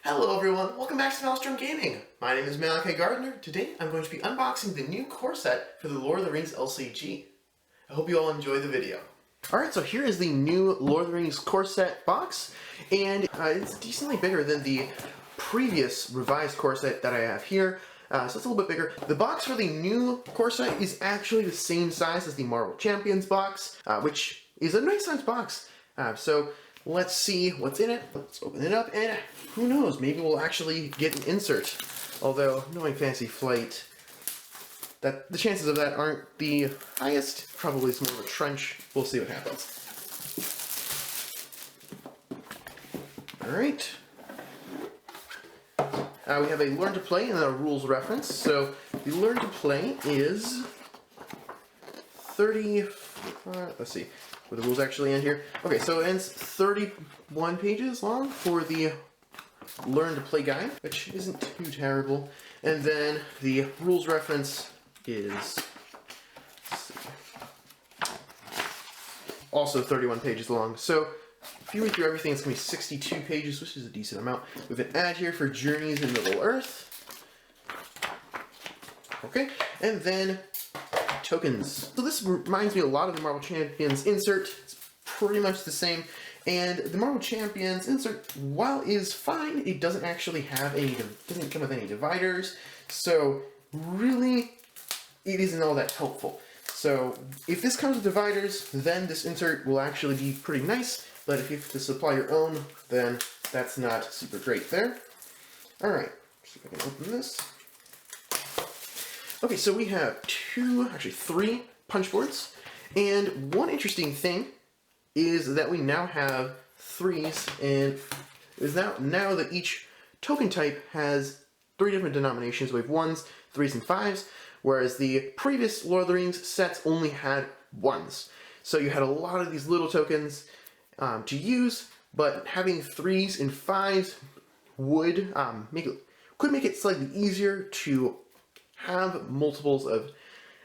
Hello everyone, welcome back to Maelstrom Gaming. My name is Malachi Gardner. Today I'm going to be unboxing the new core set for the Lord of the Rings LCG. I hope you all enjoy the video. Alright, so here is the new Lord of the Rings core set box, and it's decently bigger than the previous revised core set that I have here. So it's a little bit bigger. The box for the new core set is actually the same size as the Marvel Champions box, which is a nice size box. So let's see what's in it. Let's open it up, and who knows, maybe we'll actually get an insert. Although, knowing Fantasy Flight, that the chances of that aren't the highest. Probably it's more of a trench. We'll see what happens. Alright. We have a Learn to Play and a rules reference. So, the Learn to Play is 30... let's see. Were the rules actually in here? Okay, so it's 31 pages long for the Learn to Play guide, which isn't too terrible. And then the rules reference is, let's see, also 31 pages long. So if you read through everything, it's going to be 62 pages, which is a decent amount. We have an ad here for Journeys in Middle-earth. Okay, and then tokens. So this reminds me a lot of the Marvel Champions insert. It's pretty much the same. And the Marvel Champions insert, while is fine, it doesn't actually have any, doesn't come with any dividers. So really, it isn't all that helpful. So if this comes with dividers, then this insert will actually be pretty nice. But if you have to supply your own, then that's not super great there. All right, see if I can open this. Okay, so we have three punch boards, and one interesting thing is that we now have threes, and is now that each token type has three different denominations. We have ones, threes, and fives, whereas the previous Lord of the Rings sets only had ones. So you had a lot of these little tokens to use, but having threes and fives would could make it slightly easier to have multiples of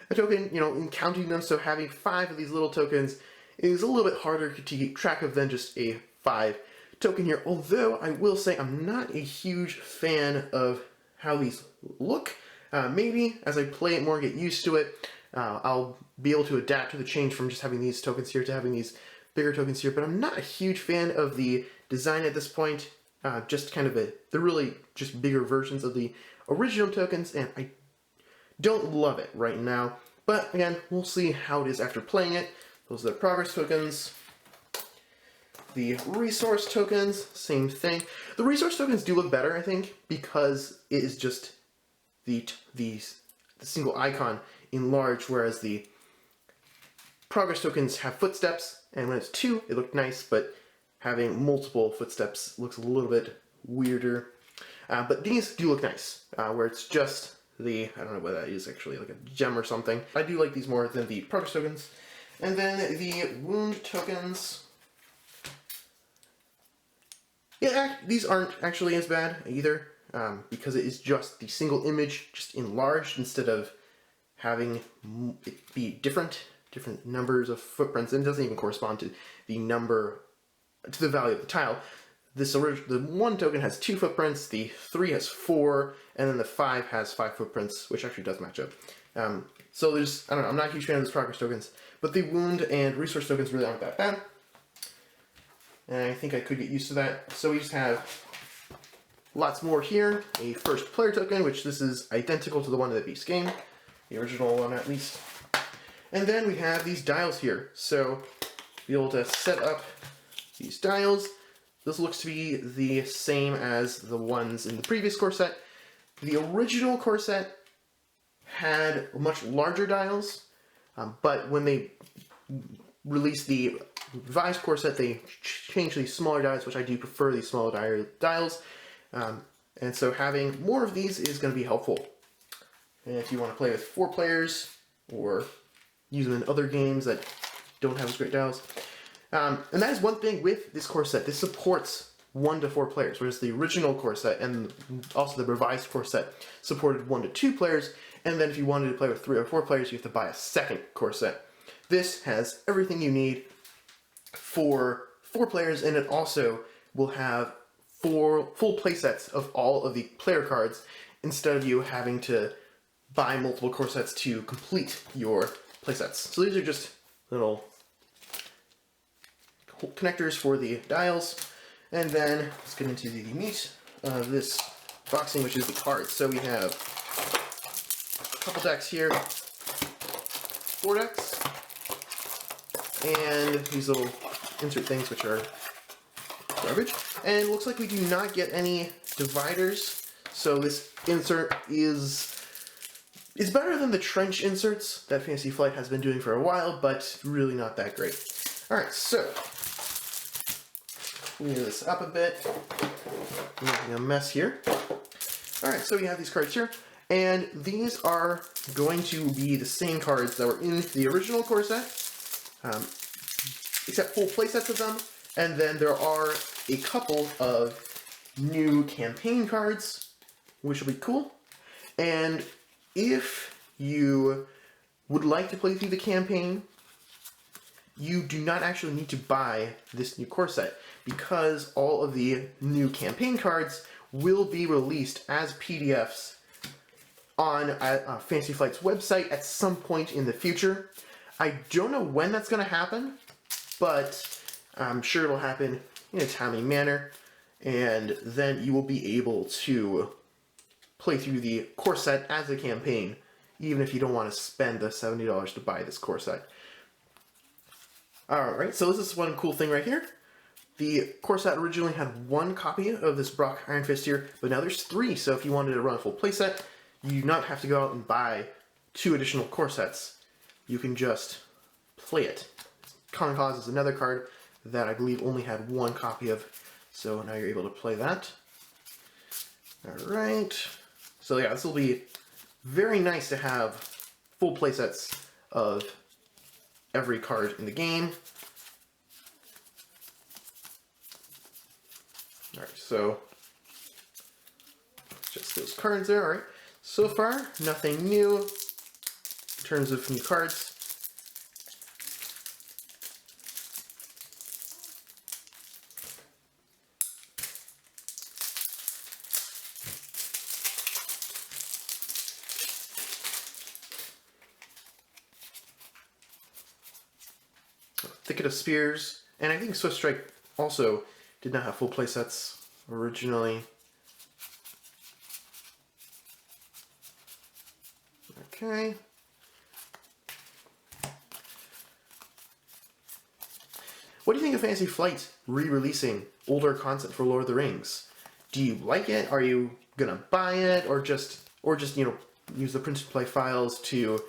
a token, in counting them. So having 5 of these little tokens is a little bit harder to keep track of than just a 5 token here. Although I will say I'm not a huge fan of how these look. Maybe as I play it more and get used to it, I'll be able to adapt to the change from just having these tokens here to having these bigger tokens here. But I'm not a huge fan of the design at this point. Just kind of they're really just bigger versions of the original tokens, and I don't love it right now, but again, we'll see how it is after playing it. Those are the progress tokens. The resource tokens, same thing. The resource tokens do look better, I think, because it is just the single icon in large, whereas the progress tokens have footsteps, and when it's 2, it looked nice, but having multiple footsteps looks a little bit weirder. But these do look nice, where it's just I don't know what that is actually, like a gem or something. I do like these more than the progress tokens. And then the wound tokens. Yeah, these aren't actually as bad either, because it is just the single image, just enlarged, instead of having it be different numbers of footprints, and it doesn't even correspond to the value of the tile. The 1 token has 2 footprints, the 3 has 4, and then the 5 has 5 footprints, which actually does match up. So there's, I don't know, I'm not a huge fan of those progress tokens, but the wound and resource tokens really aren't that bad. And I think I could get used to that. So we just have lots more here. A first player token, which this is identical to the one in the base game, the original one at least. And then we have these dials here. So be able to set up these dials. This looks to be the same as the ones in the previous core set. The original core set had much larger dials, but when they released the revised core set, they changed these smaller dials, which I do prefer these smaller dials. And so having more of these is going to be helpful. And if you want to play with 4 players, or use them in other games that don't have as great dials. And that is one thing with this core set. This supports 1 to 4 players, whereas the original core set and also the revised core set supported 1 to 2 players, and then if you wanted to play with 3 or 4 players, you have to buy a second core set. This has everything you need for 4 players, and it also will have full playsets of all of the player cards instead of you having to buy multiple core sets to complete your playsets. So these are just little connectors for the dials. And then let's get into the meat of this boxing, which is the cards. So we have a couple decks here, 4 decks, and these little insert things which are garbage. And it looks like we do not get any dividers, so this insert is better than the trench inserts that Fantasy Flight has been doing for a while, but really not that great. Alright, so clean this up a bit. Making a mess here. Alright, so we have these cards here, and these are going to be the same cards that were in the original core set, except full playsets of them, and then there are a couple of new campaign cards, which will be cool. And if you would like to play through the campaign, you do not actually need to buy this new core set, because all of the new campaign cards will be released as PDFs on Fantasy Flight's website at some point in the future. I don't know when that's going to happen, but I'm sure it'll happen in a timely manner, and then you will be able to play through the core set as a campaign, even if you don't want to spend the $70 to buy this core set. Alright, so this is one cool thing right here. The core set originally had 1 copy of this Brock Iron Fist here, but now there's 3, so if you wanted to run a full playset, you do not have to go out and buy 2 additional core sets. You can just play it. Common Cause is another card that I believe only had 1 copy of, so now you're able to play that. Alright, so yeah, this will be very nice to have full playsets of every card in the game. Alright, so just those cards there. Alright, so far nothing new in terms of new cards. Thicket of Spears, and I think Swift Strike also did not have full playsets originally. Okay. What do you think of Fantasy Flight re-releasing older content for Lord of the Rings? Do you like it? Are you gonna buy it, or just you know, use the print and play files to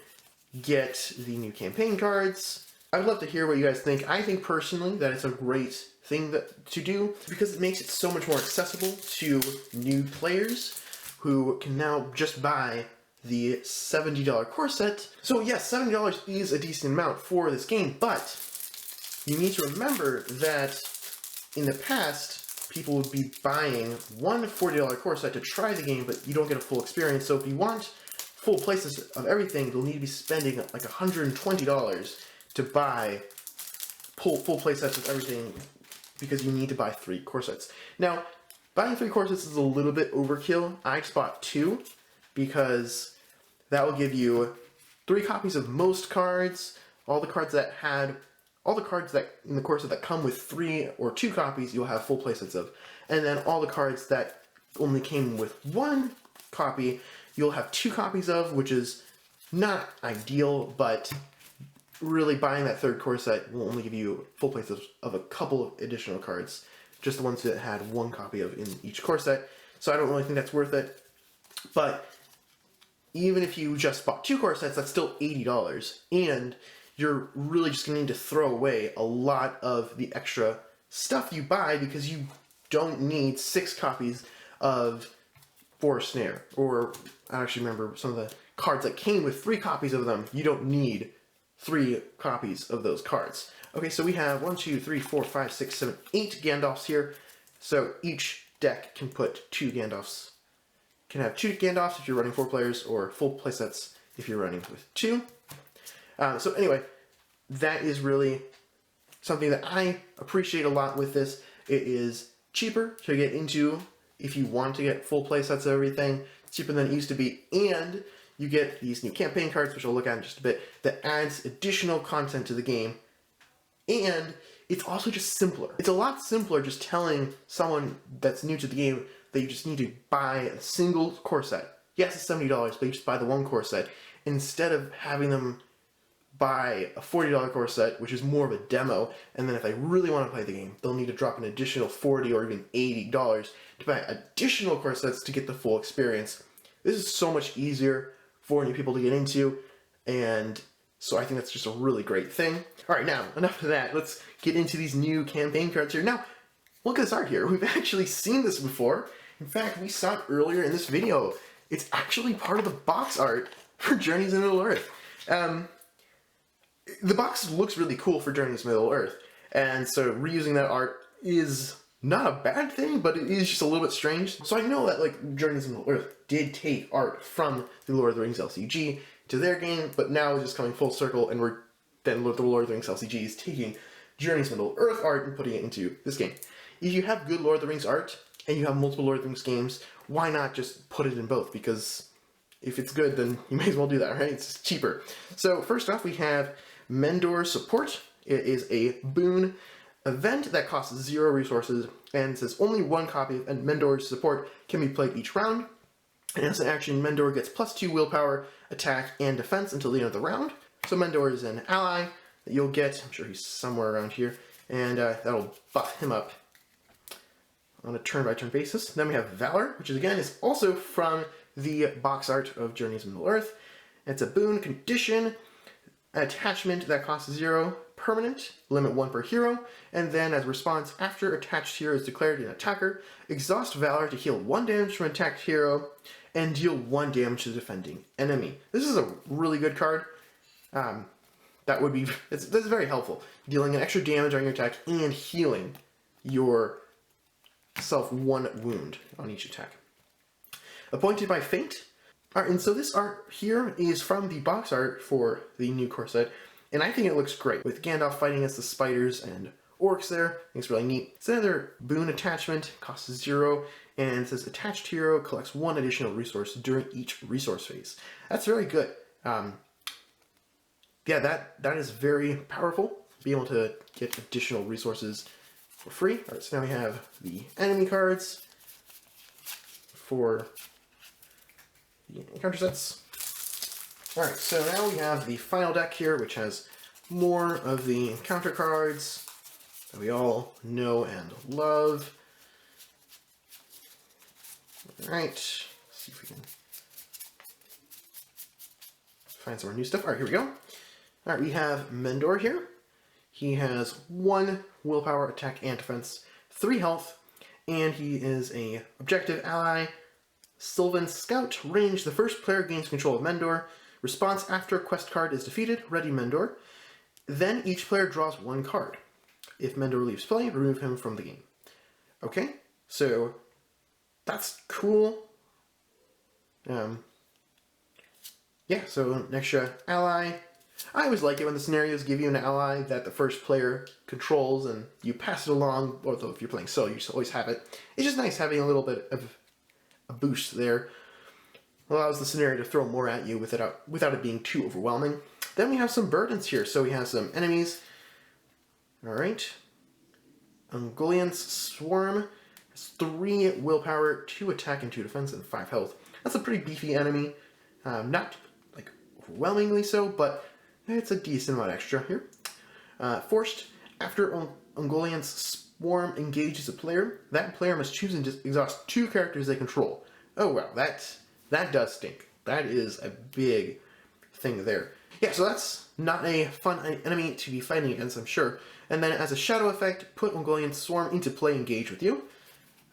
get the new campaign cards? I'd love to hear what you guys think. I think personally that it's a great thing to do, because it makes it so much more accessible to new players who can now just buy the $70 core set. So yes, $70 is a decent amount for this game, but you need to remember that in the past, people would be buying one $40 core set to try the game, but you don't get a full experience. So if you want full playsets of everything, you'll need to be spending like $120 to buy full playsets of everything, because you need to buy 3 core sets. Now, buying 3 core sets is a little bit overkill. I just bought 2, because that will give you 3 copies of most cards, all the cards that in the core set that come with 3 or 2 copies, you'll have full playsets of. And then all the cards that only came with 1 copy, you'll have 2 copies of, which is not ideal, but really buying that 3rd core set will only give you full playsets of a couple of additional cards, just the ones that had 1 copy of in each core set. So I don't really think that's worth it. But even if you just bought 2 core sets, that's still $80, and you're really just going to need to throw away a lot of the extra stuff you buy, because you don't need 6 copies of Forest Snare, or I actually remember some of the cards that came with 3 copies of them. You don't need 3 copies of those cards. Okay, so we have 1, 2, 3, 4, 5, 6, 7, 8 Gandalfs here. So each deck can put 2 Gandalfs. Can have 2 Gandalfs if you're running 4 players, or full playsets if you're running with 2. So anyway, that is really something that I appreciate a lot with this. It is cheaper to get into if you want to get full play sets of everything. It's cheaper than it used to be, and you get these new campaign cards, which I'll look at in just a bit, that adds additional content to the game. And it's also just simpler. It's a lot simpler just telling someone that's new to the game that you just need to buy a single core set. Yes, it's $70, but you just buy the one core set, instead of having them buy a $40 core set, which is more of a demo, and then if they really want to play the game, they'll need to drop an additional $40 or even $80 to buy additional core sets to get the full experience. This is so much easier for new people to get into, and so I think that's just a really great thing. Alright, now, enough of that. Let's get into these new campaign cards here. Now, look at this art here. We've actually seen this before. In fact, we saw it earlier in this video. It's actually part of the box art for Journeys in Middle-earth. The box looks really cool for Journeys in Middle-earth, and so reusing that art is not a bad thing, but it is just a little bit strange. So I know that like Journeys in Middle-earth did take art from the Lord of the Rings LCG to their game, but now it's just coming full circle, and the Lord of the Rings LCG is taking Journeys in Middle-earth art and putting it into this game. If you have good Lord of the Rings art, and you have multiple Lord of the Rings games, why not just put it in both? Because if it's good, then you may as well do that, right? It's cheaper. So first off, we have Mender Support. It is a boon event that costs 0 resources and says only one copy of Mendor Support can be played each round. And as an action, Mendor gets +2 willpower, attack, and defense until the end of the round. So Mendor is an ally that you'll get. I'm sure he's somewhere around here, and that'll buff him up on a turn-by-turn basis. Then we have Valor, which is again is also from the box art of Journeys in Middle-earth. It's a boon condition attachment that costs 0, permanent, limit 1 per hero, and then as a response, after attached hero is declared an attacker, exhaust Valor to heal 1 damage from attacked hero and deal 1 damage to the defending enemy. This is a really good card. This is very helpful. Dealing an extra damage on your attack and healing yourself 1 wound on each attack. Appointed by Fate. Alright, and so this art here is from the box art for the new core set, and I think it looks great. With Gandalf fighting against the spiders and orcs there, I think it's really neat. It's another boon attachment, costs 0, and it says attached hero collects 1 additional resource during each resource phase. That's very good. Yeah, that is very powerful, being able to get additional resources for free. Alright, so now we have the enemy cards for the encounter sets. Alright, so now we have the final deck here, which has more of the encounter cards that we all know and love. Alright, let's see if we can find some more new stuff. Alright, here we go. Alright, we have Mendor here. He has 1 willpower, attack, and defense, 3 health, and he is a objective ally. Sylvan Scout. Range. The first player gains control of Mendor. Response after quest card is defeated. Ready Mendor. Then each player draws 1 card. If Mendor leaves play, remove him from the game. Okay, so that's cool. Yeah, so an extra ally. I always like it when the scenarios give you an ally that the first player controls and you pass it along, although if you're playing solo, you always have it. It's just nice having a little bit of a boost there. Allows the scenario to throw more at you without it being too overwhelming. Then we have some burdens here. So we have some enemies. Alright. Ungoliant's Swarm has 3 willpower, 2 attack, and 2 defense, and 5 health. That's a pretty beefy enemy. Not like overwhelmingly so, but it's a decent amount extra here. Forced. After Ungoliant's Swarm engages a player, that player must choose and exhaust 2 characters they control. Oh wow, that does stink. That is a big thing there. Yeah, so that's not a fun enemy to be fighting against, I'm sure. And then as a shadow effect, put Ungoliant's Swarm into play, engage with you.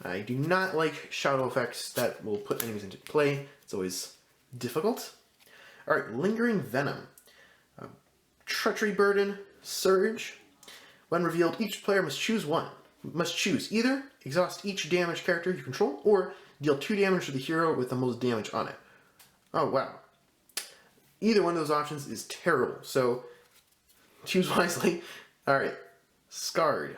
I do not like shadow effects that will put enemies into play. It's always difficult. Alright, Lingering Venom. Treachery Burden, Surge. When revealed, each player must choose either exhaust each damaged character you control, or deal 2 damage to the hero with the most damage on it. Oh wow. Either one of those options is terrible, so choose wisely. Alright, Scarred.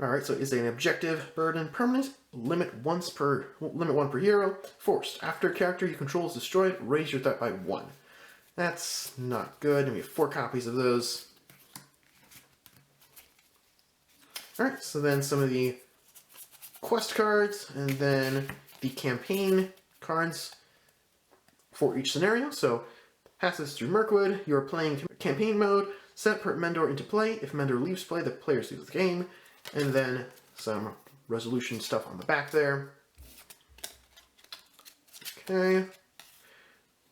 Alright, so is an objective burden permanent? Limit one per hero. Forced. After a character you control is destroyed, raise your threat by 1. That's not good, and we have 4 copies of those. Alright, so then some of the quest cards, and then the campaign cards for each scenario. So, passes through Mirkwood, you are playing campaign mode, set Mendor into play. If Mendor leaves play, the players lose the game. And then some resolution stuff on the back there. Okay.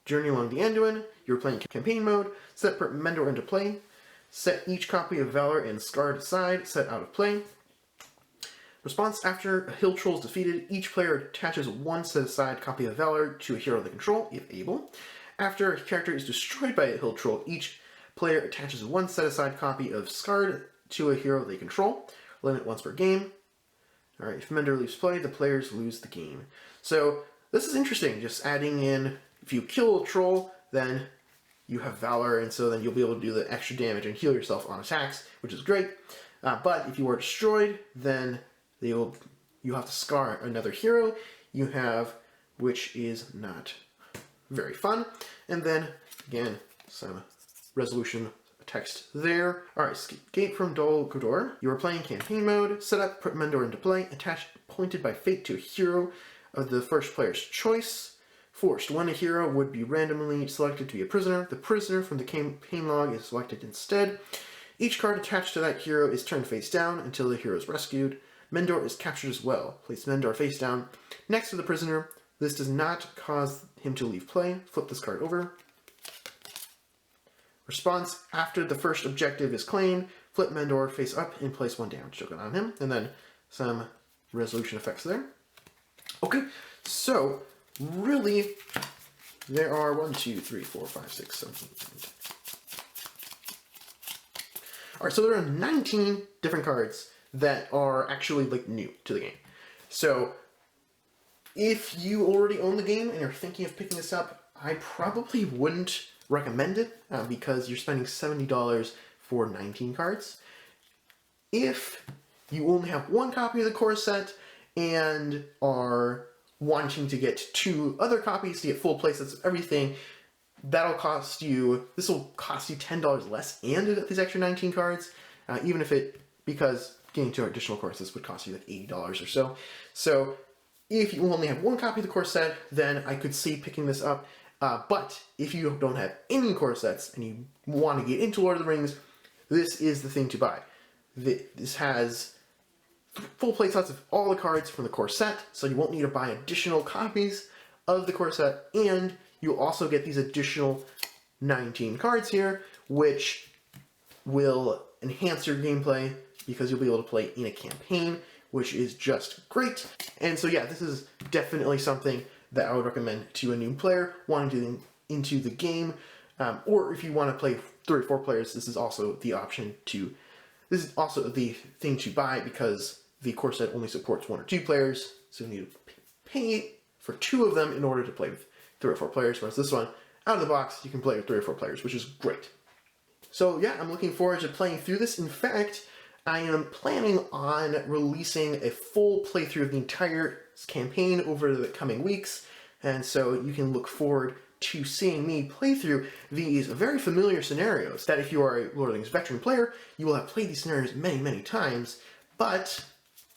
Journey along the Anduin. You're playing campaign mode. Set Mendor into play. Set each copy of Valor and Scarred aside. Set out of play. Response: after a hill troll is defeated, each player attaches 1 set-aside copy of Valor to a hero they control, if able. After a character is destroyed by a hill troll, each player attaches 1 set-aside copy of Scarred to a hero they control. Limit once per game. Alright, if Mender leaves play, the players lose the game. So, this is interesting, just adding in, if you kill a troll, then you have Valor, and so then you'll be able to do the extra damage and heal yourself on attacks, which is great. But if you are destroyed, then you have to scar another hero you have, which is not very fun. And then, again, some resolution text there. Alright, escape from Dol Guldur. You are playing campaign mode. Set up, put Mendor into play. Attach Appointed by Fate to a hero of the first player's choice. Forced. When a hero would be randomly selected to be a prisoner, the prisoner from the campaign log is selected instead. Each card attached to that hero is turned face down until the hero is rescued. Mendor is captured as well. Place Mendor face down next to the prisoner. This does not cause him to leave play. Flip this card over. Response: after the first objective is claimed, flip Mendor face up and place 1 damage token on him. And then some resolution effects there. Okay, so really, there are 1, 2, 3, 4, 5, 6, 7, 8, 9, 10. Alright, so there are 19 different cards that are actually like new to the game. So if you already own the game and you're thinking of picking this up, I probably wouldn't recommend it because you're spending $70 for 19 cards. If you only have 1 copy of the core set and are wanting to get 2 other copies to get full playsets of everything, this will cost you $10 less and you get these extra 19 cards, because getting 2 additional core sets would cost you like $80 or so. So if you only have 1 copy of the core set, then I could see picking this up. But if you don't have any core sets and you want to get into Lord of the Rings, this is the thing to buy. This has full playsets of all the cards from the core set, so you won't need to buy additional copies of the core set, and you'll also get these additional 19 cards here, which will enhance your gameplay because you'll be able to play in a campaign, which is just great. And so yeah, this is definitely something that I would recommend to a new player wanting to get into the game, or if you want to play 3 or 4 players, this is also the thing to buy because the core set only supports 1 or 2 players, so you need to pay for 2 of them in order to play with 3 or 4 players, whereas this one, out of the box, you can play with 3 or 4 players, which is great. So yeah, I'm looking forward to playing through this. In fact, I am planning on releasing a full playthrough of the entire campaign over the coming weeks, and so you can look forward to seeing me play through these very familiar scenarios that if you are a Lord of the Rings veteran player, you will have played these scenarios many, many times, but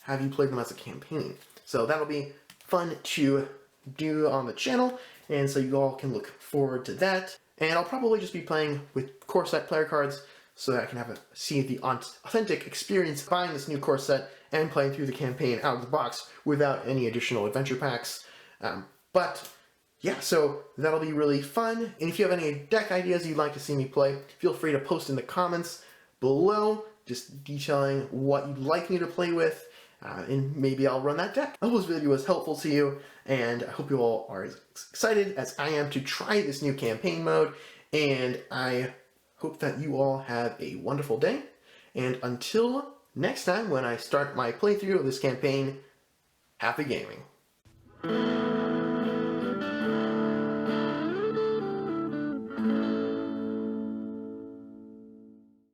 have you played them as a campaign? So that'll be fun to do on the channel, and so you all can look forward to that. And I'll probably just be playing with core set player cards so that I can see the authentic experience buying this new core set and playing through the campaign out of the box without any additional adventure packs. But yeah, so that'll be really fun. And if you have any deck ideas you'd like to see me play, feel free to post in the comments below, just detailing what you'd like me to play with, and maybe I'll run that deck. I hope this video was helpful to you, and I hope you all are as excited as I am to try this new campaign mode, and I hope that you all have a wonderful day, and until next time when I start my playthrough of this campaign, happy gaming.